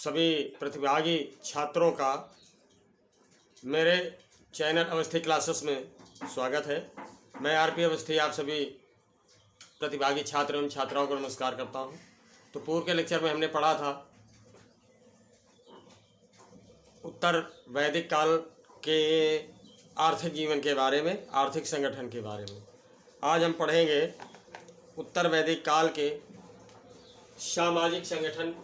सभी प्रतिभागी छात्रों का मेरे चैनल अवस्थी क्लासेस में स्वागत है। मैं आरपी अवस्थी आप सभी प्रतिभागी छात्र एवं छात्राओं को नमस्कार करता हूं। तो पूर्व के लेक्चर में हमने पढ़ा था उत्तर वैदिक काल के आर्थिक जीवन के बारे में, आर्थिक संगठन के बारे में। आज हम पढ़ेंगे उत्तर वैदिक काल के सामाजिक संगठन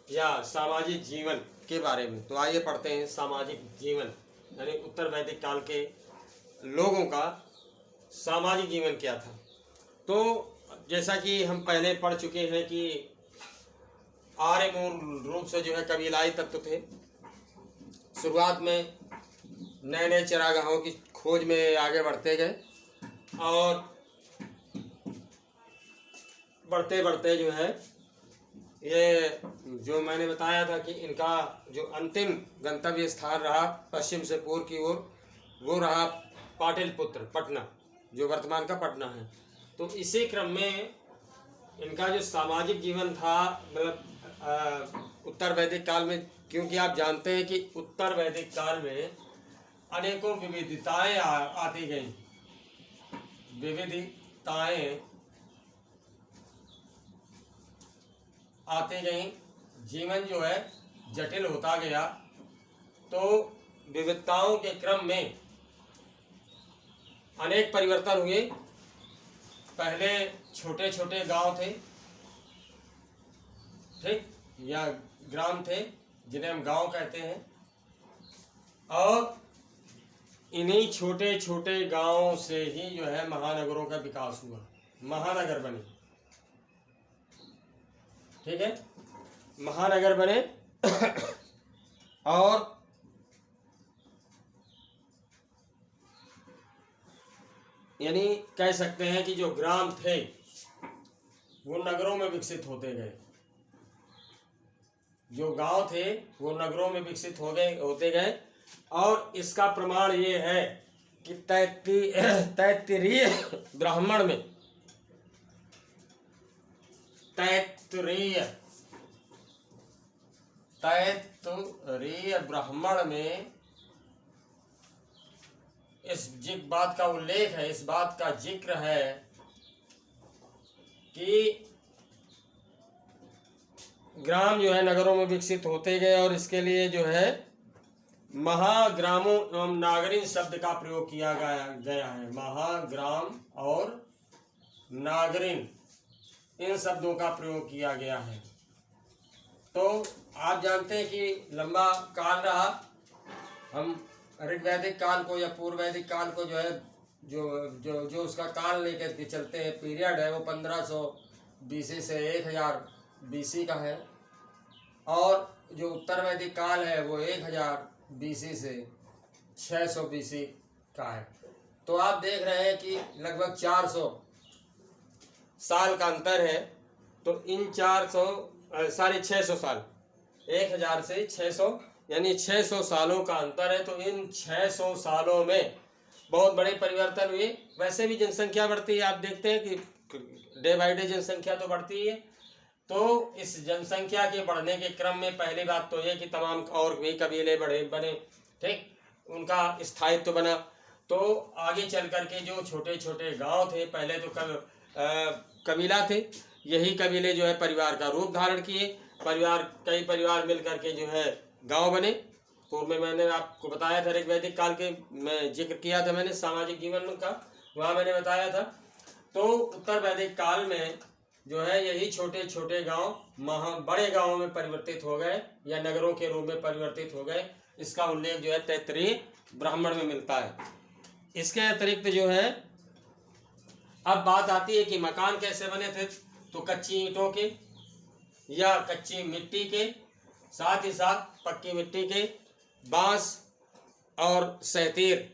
या सामाजिक जीवन के बारे में। तो आइए पढ़ते हैं सामाजिक जीवन, यानी उत्तर वैदिक काल के लोगों का सामाजिक जीवन क्या था। तो जैसा कि हम पहले पढ़ चुके हैं कि आर्य मूल रूप से जो है कबीलाई तत्व थे। शुरुआत में नए नए चरागाहों की खोज में आगे बढ़ते गए और बढ़ते बढ़ते जो है ये जो मैंने बताया था कि इनका जो अंतिम गंतव्य स्थान रहा पश्चिम से पूर्व की ओर, वो रहा पाटलिपुत्र, पटना, जो वर्तमान का पटना है। तो इसी क्रम में इनका जो सामाजिक जीवन था, मतलब उत्तर वैदिक काल में, क्योंकि आप जानते हैं कि उत्तर वैदिक काल में अनेकों विविधताएं आती गई, विविधताएं आती गई, जीवन जो है जटिल होता गया। तो विविधताओं के क्रम में अनेक परिवर्तन हुए। पहले छोटे छोटे गांव थे, ठीक, या ग्राम थे जिन्हें हम गांव कहते हैं, और इन्हीं छोटे छोटे गांवों से ही जो है महानगरों का विकास हुआ, महानगर बने, ठीक है, महानगर बने। और यानी कह सकते हैं कि जो ग्राम थे वो नगरों में विकसित होते गए, जो गांव थे वो नगरों में विकसित होते गए। और इसका प्रमाण ये है कि तैत्तिरीय ब्राह्मण में, तैत्तिरीय ब्राह्मण में इस बात का उल्लेख है, इस बात का जिक्र है कि ग्राम जो है नगरों में विकसित होते गए, और इसके लिए जो है महाग्रामों एवं नागरिक शब्द का प्रयोग किया गया है। महाग्राम और नागरिक, इन शब्दों का प्रयोग किया गया है। तो आप जानते हैं कि लंबा काल रहा। हम ऋग्वैदिक काल को या पूर्व वैदिक काल को जो है जो उसका काल लेकर के चलते हैं, पीरियड है, वो 1500 BC से 1000 BC का है। और जो उत्तर वैदिक काल है वो 1000 BC से 600 BC का है। तो आप देख रहे हैं कि लगभग 400 साल का अंतर है। तो इन 600 साल, 1000 से 600, यानी 600 सालों का अंतर है। तो इन 600 सालों में बहुत बड़े परिवर्तन हुए। वैसे भी जनसंख्या बढ़ती है, आप देखते हैं कि डे बाई डे जनसंख्या तो बढ़ती है। तो इस जनसंख्या के बढ़ने के क्रम में पहली बात तो ये कि तमाम और भी कबीले बने, ठीक, उनका स्थायित्व बना। तो आगे चल करके जो छोटे छोटे गांव थे, पहले तो कबीला थे, यही कबीले जो है परिवार का रूप धारण किए। कई परिवार मिल करके जो है गांव बने। पूर्व में मैंने आपको बताया था, ऋग्वैदिक काल के मैं जिक्र किया था मैंने सामाजिक जीवन का, वहाँ मैंने बताया था। तो उत्तर वैदिक काल में जो है यही छोटे छोटे गांव बड़े गांवों में परिवर्तित हो गए या नगरों के रूप में परिवर्तित हो गए। इसका उल्लेख जो है तैत्तिरीय ब्राह्मण में मिलता है। इसके अतिरिक्त जो है अब बात आती है कि मकान कैसे बने थे। तो कच्ची ईंटों के या कच्ची मिट्टी के, साथ ही साथ पक्की मिट्टी के, बांस और सहतीर,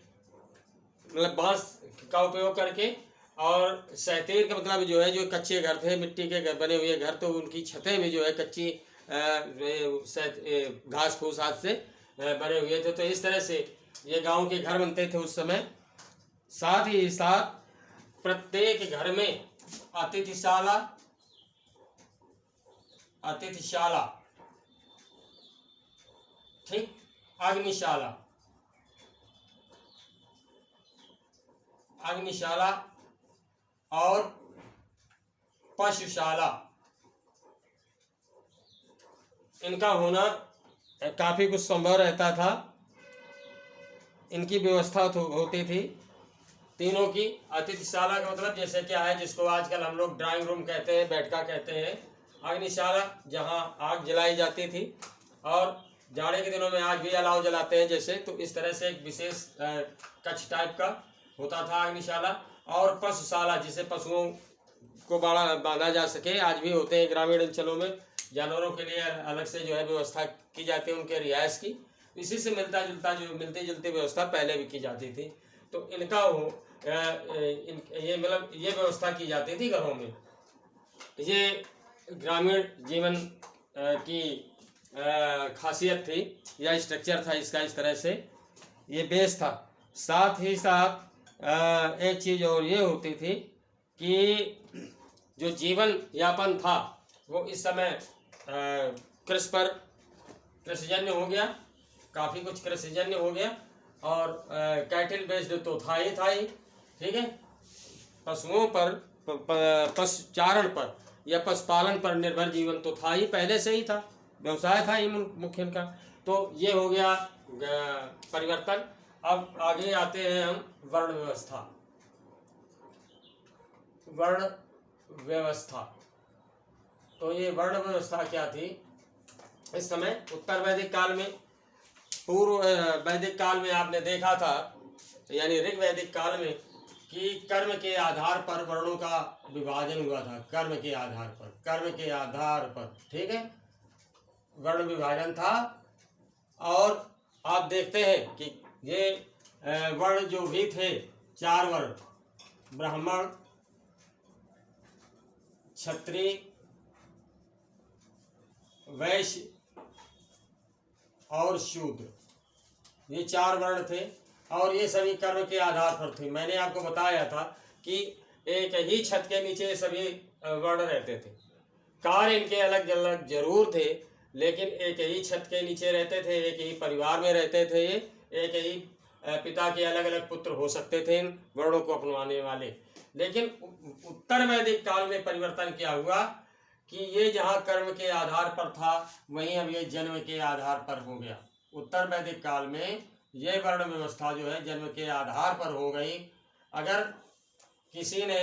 मतलब बांस का उपयोग करके, और सहतीर का मतलब जो है जो कच्चे घर थे, मिट्टी के घर बने हुए घर, तो उनकी छतें भी जो है कच्ची घास फूस हाथ से बने हुए थे। तो इस तरह से ये गांव के घर बनते थे उस समय। साथ ही साथ प्रत्येक घर में अतिथिशाला ठीक। अग्निशाला, अग्निशाला और पशुशाला, इनका होना काफी कुछ संभव रहता था। इनकी व्यवस्था होती थी तीनों की। अतिथिशाला का मतलब जैसे क्या है, जिसको आजकल हम लोग ड्राइंग रूम कहते हैं, बैठका कहते हैं। अग्निशाला जहाँ आग जलाई जाती थी, और जाड़े के दिनों में आग भी अलाव जलाते हैं जैसे, तो इस तरह से एक विशेष कक्ष टाइप का होता था अग्निशाला। और पशुशाला, जिसे पशुओं को बांधा जा सके, आज भी होते हैं ग्रामीण अंचलों में। जानवरों के लिए अलग से जो है व्यवस्था की जाती है उनके रिहाइश की। इसी से मिलती जुलती व्यवस्था पहले भी की जाती थी। तो इनका ये मतलब ये व्यवस्था की जाती थी घरों में। ये ग्रामीण जीवन की खासियत थी या स्ट्रक्चर था इसका। इस तरह से ये बेस था। साथ ही साथ एक चीज़ और ये होती थी कि जो जीवन यापन था वो इस समय कृषिजन्य हो गया, काफ़ी कुछ कृषिजन्य हो गया। और कैटल बेस्ड तो था ही, ठीक है। पशुओं पर, पशुचारण पर या पशुपालन पर निर्भर जीवन तो था ही, पहले से ही था, व्यवसाय था ही मुख्य इनका। तो ये हो गया परिवर्तन। अब आगे आते हैं हम वर्ण व्यवस्था। वर्ण व्यवस्था, तो ये वर्ण व्यवस्था क्या थी इस समय उत्तर वैदिक काल में। पूर्व वैदिक काल में आपने देखा था, यानी ऋग वैदिक काल में, कि कर्म के आधार पर वर्णों का विभाजन हुआ था। कर्म के आधार पर, ठीक है, वर्ण विभाजन था। और आप देखते हैं कि ये वर्ण जो भी थे, 4 वर्ण, ब्राह्मण, क्षत्रिय, वैश्य और शूद्र, ये 4 वर्ण थे। और ये सभी कर्म के आधार पर थे। मैंने आपको बताया था कि एक ही छत के नीचे सभी वर्ण रहते थे। कार्य इनके अलग अलग जरूर थे, लेकिन एक ही छत के नीचे रहते थे, एक ही परिवार में रहते थे। एक ही पिता के अलग अलग पुत्र हो सकते थे इन वर्णों को अपनाने वाले। लेकिन उत्तर वैदिक काल में परिवर्तन क्या हुआ कि ये जहाँ कर्म के आधार पर था, वहीं अब ये जन्म के आधार पर हो गया। उत्तर वैदिक काल में ये वर्ण व्यवस्था जो है जन्म के आधार पर हो गई। अगर किसी ने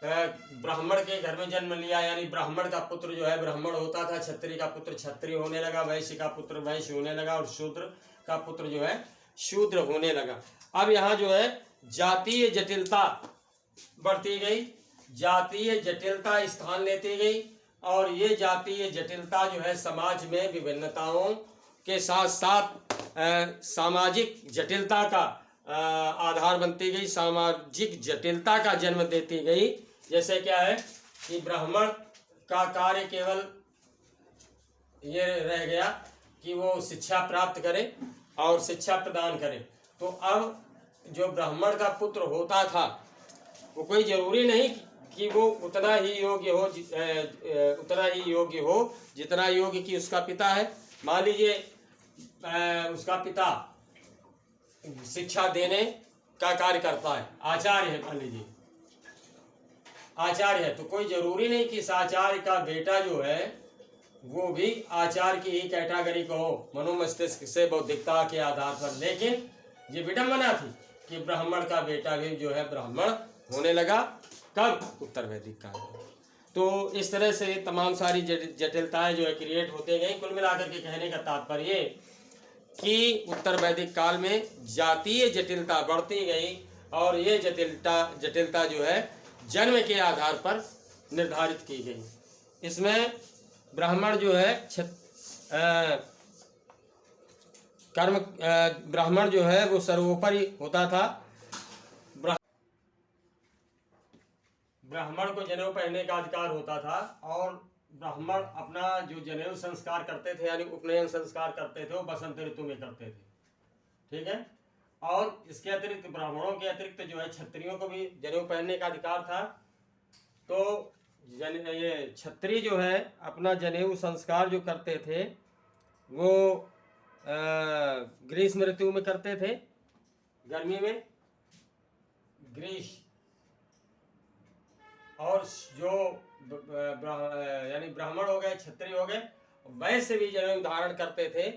ब्राह्मण के घर में जन्म लिया, यानी ब्राह्मण का पुत्र जो है ब्राह्मण होता था, क्षत्रिय का पुत्र क्षत्रिय होने लगा, वैश्य का पुत्र वैश्य होने लगा, और शूद्र का पुत्र जो है शूद्र होने लगा। अब यहाँ जो है जातीय जटिलता बढ़ती गई, जातीय जटिलता स्थान लेती गई। और ये जातीय जटिलता जो है समाज में विभिन्नताओं के साथ साथ सामाजिक जटिलता का आधार बनती गई, सामाजिक जटिलता का जन्म देती गई। जैसे क्या है कि ब्राह्मण का कार्य केवल ये रह गया कि वो शिक्षा प्राप्त करे और शिक्षा प्रदान करे। तो अब जो ब्राह्मण का पुत्र होता था, वो कोई जरूरी नहीं कि वो उतना ही योग्य हो जितना योग्य कि उसका पिता है। मान लीजिए उसका पिता शिक्षा देने का कार्य करता है, आचार्य है, मान लीजिए आचार्य है, तो कोई जरूरी नहीं कि इस आचार्य का बेटा जो है वो भी आचार्य की ही कैटेगरी को हो, मनोमस्तिष्क से बौद्धिकता के आधार पर। लेकिन ये विडंबना थी कि ब्राह्मण का बेटा भी जो है ब्राह्मण होने लगा। कब? उत्तर वैदिक काल में। तो इस तरह से तमाम सारी जटिलताएं जो है क्रिएट होते गई। कुल मिलाकर के कहने का तात्पर्य कि उत्तर वैदिक काल में जातीय जटिलता बढ़ती गई, और ये जटिलता जो है जन्म के आधार पर निर्धारित की गई। इसमें ब्राह्मण जो है ब्राह्मण जो है वो सर्वोपरि होता था। ब्राह्मण को जनेऊ पहनने का अधिकार होता था, और ब्राह्मण अपना जो जनेऊ संस्कार करते थे, यानी उपनयन संस्कार करते थे, वो बसंत ऋतु में करते थे, ठीक है। और इसके अतिरिक्त ब्राह्मणों के अतिरिक्त जो है क्षत्रियों को भी जनेऊ पहनने का अधिकार था। तो ये क्षत्रिय जो है अपना जनेऊ संस्कार जो करते थे वो ग्रीष्म ऋतु में करते थे, गर्मी में ग्रीष्म, और जो यानी ब्राह्मण हो गए, क्षत्रिय हो गए, वैसे भी जनेऊ धारण करते थे।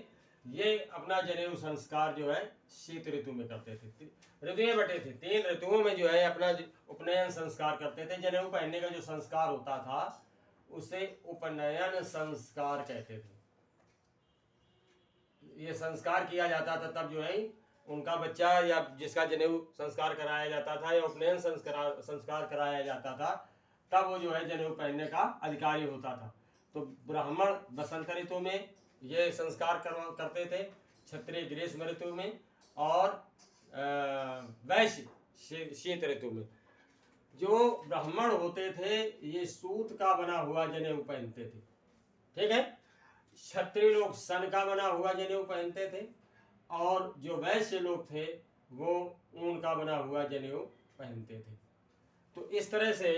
ये अपना जनेऊ संस्कार जो है शीत ऋतु में करते थे। ऋतुएं बटे थे, 3 ऋतुओं में जो है अपना उपनयन संस्कार करते थे। जनेऊ पहनने का जो संस्कार होता था उसे उपनयन संस्कार कहते थे। ये संस्कार किया जाता था तब जो है उनका बच्चा या जिसका जनेऊ संस्कार कराया जाता था या उपनयन संस्कार कराया जाता था, तब वो जो है जनेऊ पहनने का अधिकारी होता था। तो ब्राह्मण बसंत ऋतु में ये संस्कार करते थे, क्षत्रिय ग्रीष्म ऋतु में, और वैश्य शीत ऋतु में। जो ब्राह्मण होते थे ये सूत का बना हुआ जनेऊ पहनते थे, ठीक है। क्षत्रिय लोग सन का बना हुआ जनेऊ पहनते थे, और जो वैश्य लोग थे वो ऊन का बना हुआ जनेऊ पहनते थे। तो इस तरह से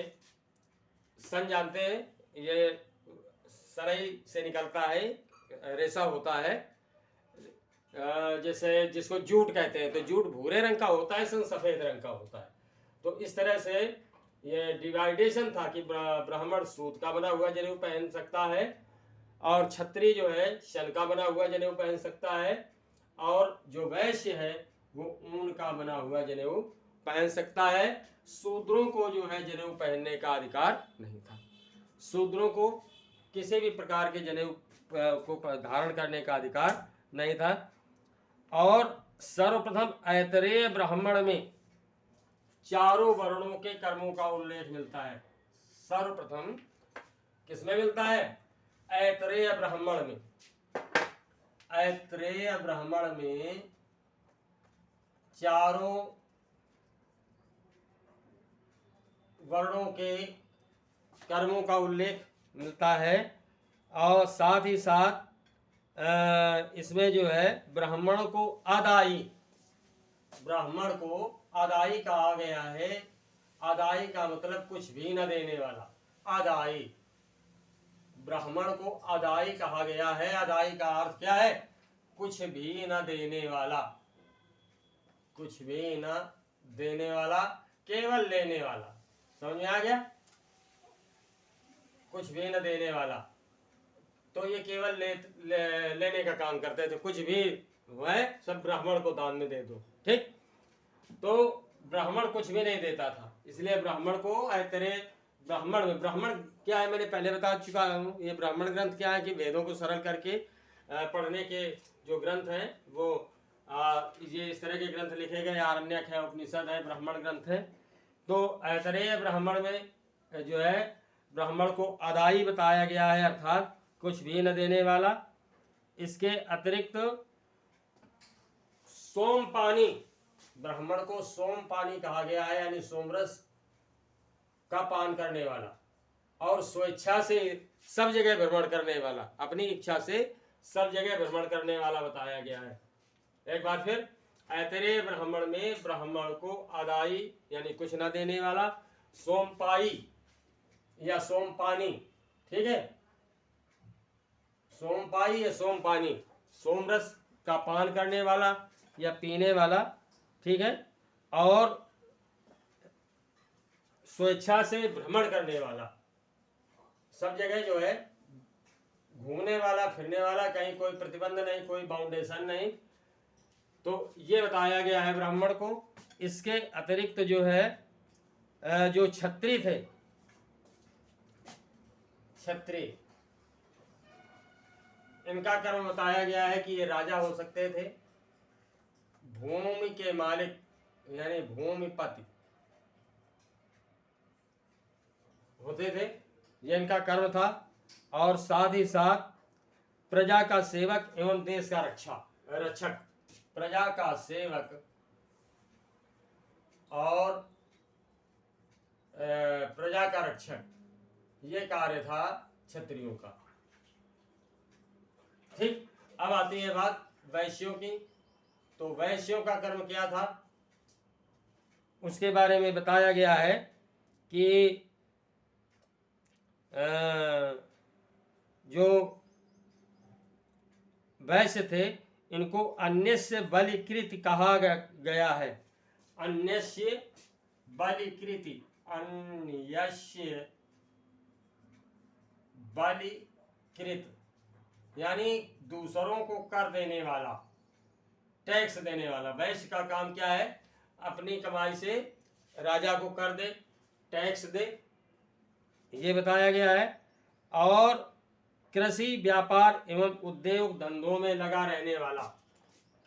सन जानते हैं, ये सरई से निकलता है, रेशा होता है, जैसे जिसको जूट कहते हैं। तो जूट भूरे रंग का होता है, सन सफेद रंग का होता है। तो इस तरह से ये डिवाइडेशन था कि ब्राह्मण सूत का बना हुआ जनेऊ पहन सकता है, और क्षत्रिय जो है शन का बना हुआ जनेऊ पहन सकता है, और जो वैश्य है वो ऊन का बना हुआ जनेऊ पहन सकता है। शूद्रों को जो है जनेऊ पहनने का अधिकार नहीं था। शूद्रों को किसी भी प्रकार के जनेऊ को धारण करने का अधिकार नहीं था। और सर्वप्रथम ऐतरेय ब्राह्मण में चारों वर्णों के कर्मों का उल्लेख मिलता है। सर्वप्रथम किसमें मिलता है? ऐतरेय ब्राह्मण में। ऐतरेय ब्राह्मण में चारों वर्णों के कर्मों का उल्लेख मिलता है, और साथ ही साथ इसमें जो है ब्राह्मण को आदाई कहा गया है। आदाई का मतलब कुछ भी न देने वाला। आदाई, ब्राह्मण को आदाई कहा गया है। आदाई का अर्थ क्या है? कुछ भी न देने वाला। कुछ भी न देने वाला, केवल लेने वाला। समझ में आ गया? कुछ भी न देने वाला, तो ये केवल लेने का काम करते थे। कुछ भी है सब ब्राह्मण को दान में दे दो, ठीक। तो ब्राह्मण कुछ भी नहीं देता था, इसलिए ब्राह्मण को ऐतरेय ब्राह्मण में, ब्राह्मण क्या है मैंने पहले बता चुका हूँ। ये ब्राह्मण ग्रंथ क्या है कि वेदों को सरल करके पढ़ने के जो ग्रंथ हैं वो ये इस तरह के ग्रंथ लिखे गए। आरण्यक है, उपनिषद है, ब्राह्मण ग्रंथ है। तो ऐतरेय ब्राह्मण में जो है ब्राह्मण को आदाई बताया गया है, अर्थात कुछ भी न देने वाला। इसके अतिरिक्त सोमपानी, ब्राह्मण को सोमपानी कहा गया है, यानी सोमरस का पान करने वाला, और स्वेच्छा से सब जगह भ्रमण करने वाला, अपनी इच्छा से सब जगह भ्रमण करने वाला बताया गया है। एक बार फिर, ऐतरेय ब्राह्मण में ब्राह्मण को आदाई यानी कुछ न देने वाला, सोमपाई या सोमपानी, ठीक है, सोमपाई या सोमपानी, सोमरस का पान करने वाला या पीने वाला, ठीक है, और स्वेच्छा से भ्रमण करने वाला, सब जगह जो है घूमने वाला, फिरने वाला, कहीं कोई प्रतिबंध नहीं, कोई बाउंडेशन नहीं। तो ये बताया गया है ब्राह्मण को। इसके अतिरिक्त जो है जो क्षत्रिय थे, क्षत्रिय, इनका कर्म बताया गया है कि ये राजा हो सकते थे, भूमि के मालिक यानी भूमिपति होते थे, ये इनका कर्म था। और साथ ही साथ प्रजा का सेवक एवं देश का रक्षक, प्रजा का सेवक और प्रजा का रक्षक, ये कार्य था क्षत्रियों का, ठीक। अब आती है बात वैश्यों की। तो वैश्यों का कर्म क्या था, उसके बारे में बताया गया है कि जो वैश्य थे इनको अन्यस्य बलिकृत कहा गया है। अन्यस्य बलिकृति, अन्यस्य बलिकृत यानी दूसरों को कर देने वाला, टैक्स देने वाला। वैश्य का काम क्या है? अपनी कमाई से राजा को कर दे, टैक्स दे, ये बताया गया है। और कृषि व्यापार एवं उद्योग धंधों में लगा रहने वाला,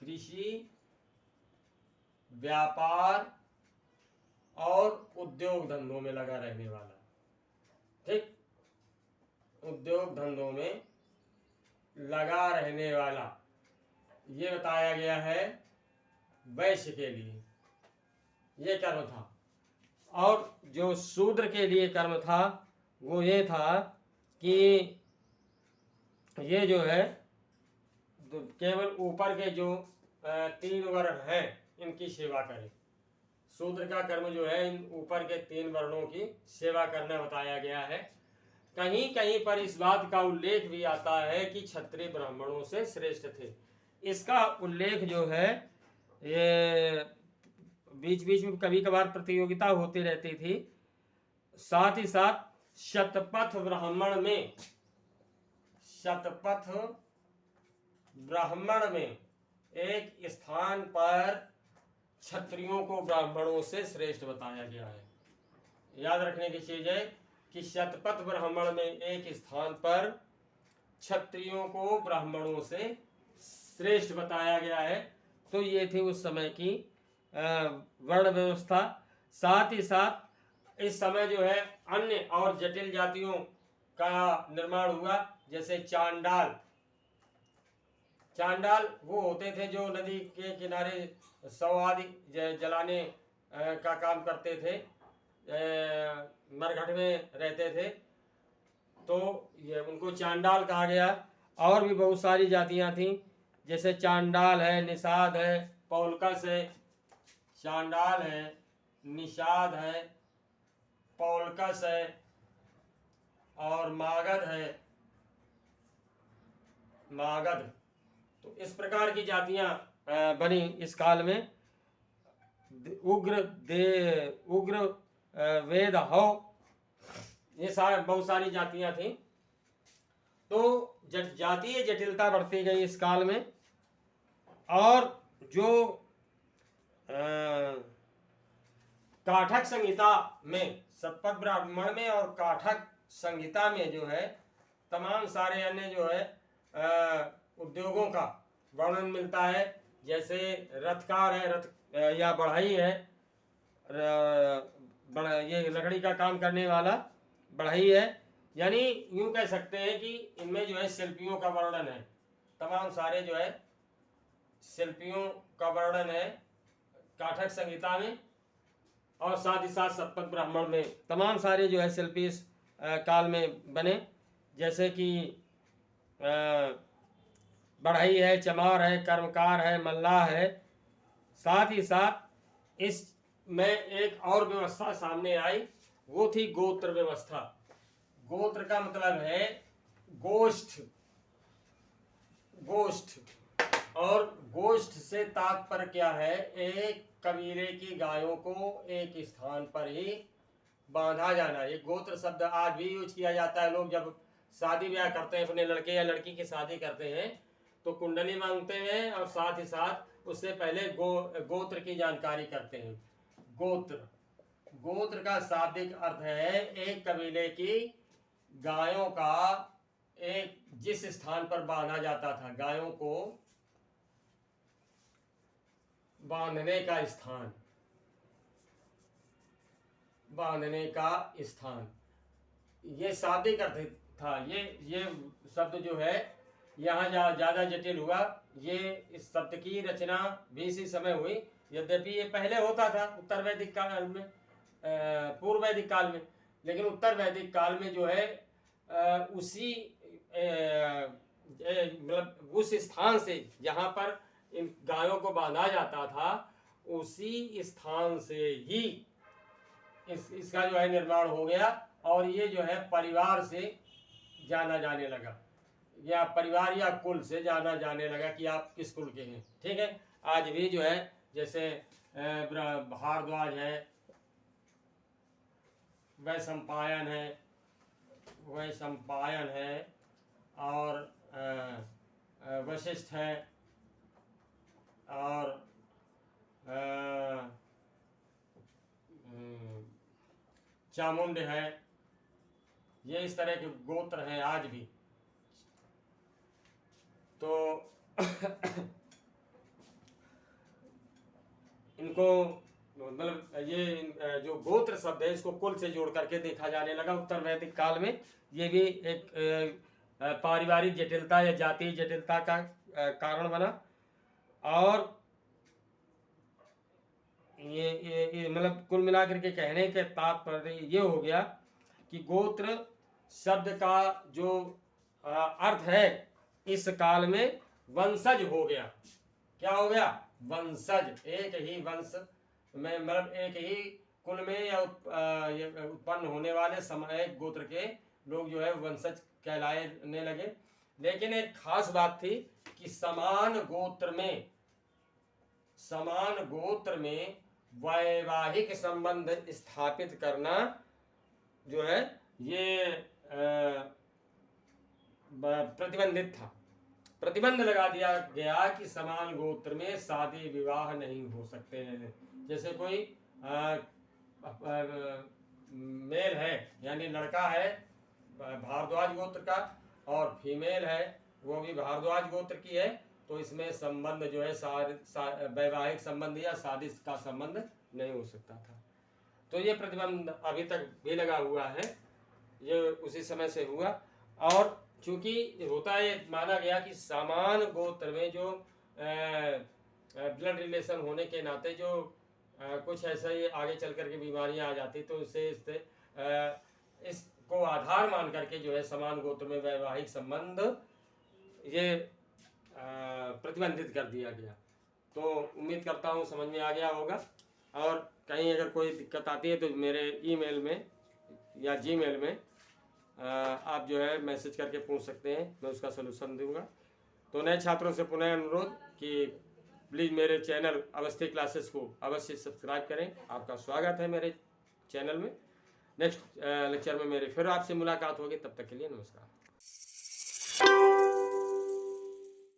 कृषि व्यापार और उद्योग धंधों में लगा रहने वाला, ठीक, उद्योग धंधों में लगा रहने वाला, ये बताया गया है वैश्य के लिए, ये कर्म था। और जो शूद्र के लिए कर्म था वो ये था कि ये जो है तो केवल ऊपर के जो 3 वर्ण हैं इनकी सेवा करें। शूद्र का कर्म जो है इन ऊपर के 3 वर्णों की सेवा करना बताया गया है। कहीं कहीं पर इस बात का उल्लेख भी आता है कि क्षत्रिय ब्राह्मणों से श्रेष्ठ थे। इसका उल्लेख जो है ये बीच बीच में कभी कभार प्रतियोगिता होती रहती थी। साथ ही साथ शतपथ ब्राह्मण में, शतपथ ब्राह्मण में एक स्थान पर क्षत्रियों को ब्राह्मणों से श्रेष्ठ बताया गया है। याद रखने की चीज है कि शतपथ ब्राह्मण में एक स्थान पर क्षत्रियों को ब्राह्मणों से श्रेष्ठ बताया गया है। तो ये थी उस समय की वर्ण व्यवस्था। साथ ही साथ इस समय जो है अन्य और जटिल जातियों का निर्माण हुआ, जैसे चांडाल। चांडाल वो होते थे जो नदी के किनारे शव आदि जलाने का काम करते थे, मरघट में रहते थे, तो ये उनको चांडाल कहा गया। और भी बहुत सारी जातियां थीं, जैसे चांडाल है, निषाद है, पौलकस है। चांडाल है, निषाद है, पौलकस है और मागध है, मागध। तो इस प्रकार की जातियां बनी इस काल में। उग्र वेद हो, ये बहुत सारी जातियां थीं। तो जातीय जटिलता बढ़ती गई इस काल में। और जो काठक संहिता में, शतपथ ब्राह्मण में और काठक संहिता में जो है तमाम सारे अन्य जो है उद्योगों का वर्णन मिलता है। जैसे रथकार है, रथ या बढ़ई है, ये लकड़ी का काम करने वाला बढ़ई है। यानी यूं कह सकते हैं कि इनमें जो है शिल्पियों का वर्णन है, तमाम सारे जो है शिल्पियों का वर्णन है काठक संहिता में। और साथ ही साथ शतपथ ब्राह्मण में तमाम सारे जो है शिल्पी इस काल में बने, जैसे कि बढ़ई है, चमार है, कर्मकार है, मल्लाह है। साथ ही साथ इसमें एक और व्यवस्था सामने आई, वो थी गोत्र व्यवस्था। गोत्र का मतलब है गोष्ठ, गोष्ठ। और गोष्ठ से तात्पर्य क्या है? एक कबीले की गायों को एक स्थान पर ही बांधा जाना। ये गोत्र शब्द आज भी यूज किया जाता है। लोग जब शादी ब्याह करते हैं, अपने लड़के या लड़की की शादी करते हैं, तो कुंडली मांगते हैं और साथ ही साथ उससे पहले गोत्र की जानकारी करते हैं। गोत्र, गोत्र का शाब्दिक अर्थ है एक कबीले की गायों का एक जिस स्थान पर बांधा जाता था, गायों को बांधने का स्थान, बांधने का स्थान, ये शाब्दिक अर्थ था। ये शब्द जो है यहाँ ज्यादा जटिल हुआ। ये इस शब्द की रचना भी इसी समय हुई, यद्यपि ये पहले होता था उत्तर वैदिक काल में, पूर्व वैदिक काल में, लेकिन उत्तर वैदिक काल में जो है उसी मतलब उस स्थान से जहाँ पर इन गायों को बांधा जाता था, उसी स्थान से ही इसका जो है निर्माण हो गया। और ये जो है परिवार से जाना जाने लगा। या परिवार या कुल से जाना जाने लगा कि आप किस कुल के हैं। ठीक है, आज भी जो है जैसे भारद्वाज है, वैशंपायन है और वशिष्ठ है और चामुंड है। ये इस तरह के गोत्र हैं आज भी। तो इनको मतलब ये जो गोत्र शब्द है इसको कुल से जोड़ करके देखा जाने लगा उत्तर वैदिक काल में। ये भी एक पारिवारिक जटिलता या जातीय जटिलता का कारण बना। और ये मतलब कुल मिलाकर के कहने के तात्पर्य ये हो गया कि गोत्र शब्द का जो अर्थ है इस काल में वंशज हो गया। क्या हो गया? वंशज। एक ही वंश में मतलब एक ही कुल में या उत्पन्न होने वाले एक गोत्र के लोग जो है वंशज कहलाने लगे। लेकिन एक खास बात थी कि समान गोत्र में वैवाहिक संबंध स्थापित करना जो है ये प्रतिबंधित था। प्रतिबंध लगा दिया गया कि समान गोत्र में शादी विवाह नहीं हो सकते हैं। जैसे कोई मेल है यानी लड़का है भारद्वाज गोत्र का और फीमेल है वो भी भारद्वाज गोत्र की है, तो इसमें संबंध जो है वैवाहिक संबंध या शादी का संबंध नहीं हो सकता था। तो ये प्रतिबंध अभी तक भी लगा हुआ है, ये उसी समय से हुआ। और चूंकि होता है माना गया कि समान गोत्र में जो ब्लड रिलेशन होने के नाते जो कुछ ऐसा ही आगे चल करके बीमारियां आ जाती, तो उससे इसको आधार मान करके जो है समान गोत्र में वैवाहिक संबंध ये प्रतिबंधित कर दिया गया। तो उम्मीद करता हूँ समझ में आ गया होगा। और कहीं अगर कोई दिक्कत आती है तो मेरे ईमेल में या जीमेल में आप जो है मैसेज करके पूछ सकते हैं, मैं उसका सलूशन दूंगा। तो नए छात्रों से पुनः अनुरोध कि प्लीज़ मेरे चैनल अवस्थी क्लासेस को अवश्य सब्सक्राइब करें। आपका स्वागत है मेरे चैनल में। नेक्स्ट लेक्चर में मेरे फिर आपसे मुलाकात होगी, तब तक के लिए नमस्कार।